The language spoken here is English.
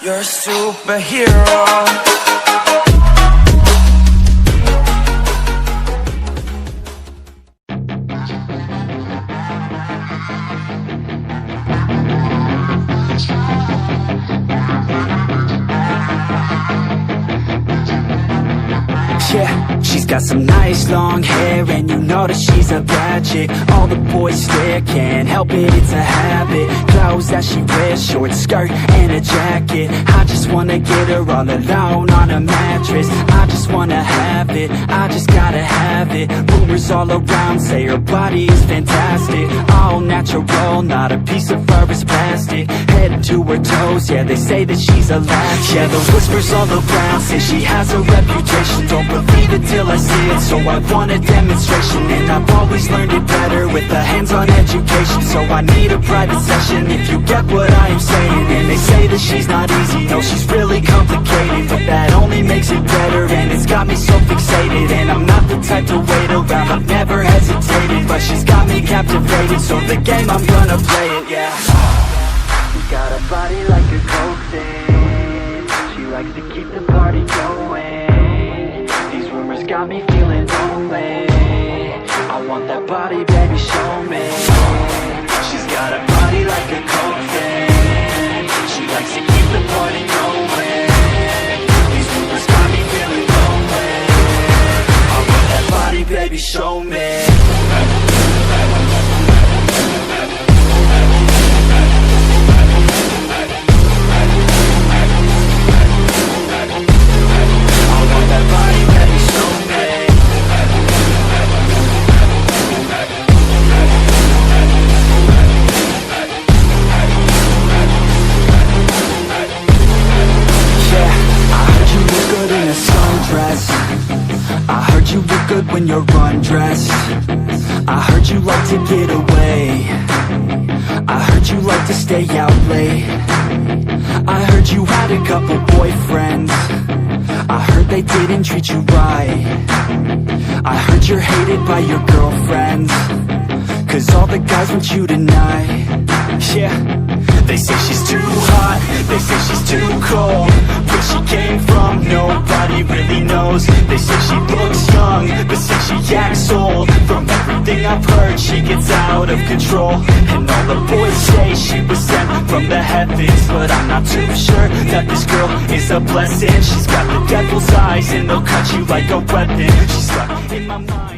You're a superhero. Yeah, she's got some nice long hair, and you know that she's a bad chick. All the boys stare, can't help it, it's a habit. Clothes that she wears, short skirt and a jacket. I just wanna get her all alone on a mattress. I just wanna have it, I just gotta have it. Rumors all around say her body is fantastic. All natural, not a piece of fur is plastic. Head to her toes, yeah, they say that she's a latch. Yeah, the whispers all around say she has a reputation. Don't believe it till I see it, so I want a demonstration. And I've always learned it better with a hands-on education. So I need a private session, if you get what I am saying. And they say that she's not easy, no, she's really complicated. But that only makes it better, and it's got me so fixated. And I'm not the type to wait around, I've never hesitated. But she's got me captivated, so the game, I'm gonna play it, yeah. Got a body like a coke thing, she likes to keep the party going. These rumors got me feeling lonely, I want that body, baby, show me. She's got a body like a coke thing, she likes to keep the party going. These rumors got me feeling lonely, I want that body, baby, show me. I heard you look good when you're undressed. I heard you like to get away. I heard you like to stay out late. I heard you had a couple boyfriends. I heard they didn't treat you right. I heard you're hated by your girlfriends, 'cause all the guys want you tonight. Yeah, they say she's too hot, they say she's too cold. Where she came from, nobody really knows. They say she looks young, but say she acts old. From everything I've heard, she gets out of control. And all the boys say she was sent from the heavens, but I'm not too sure that this girl is a blessing. She's got the devil's eyes, and they'll cut you like a weapon. She's stuck in my mind.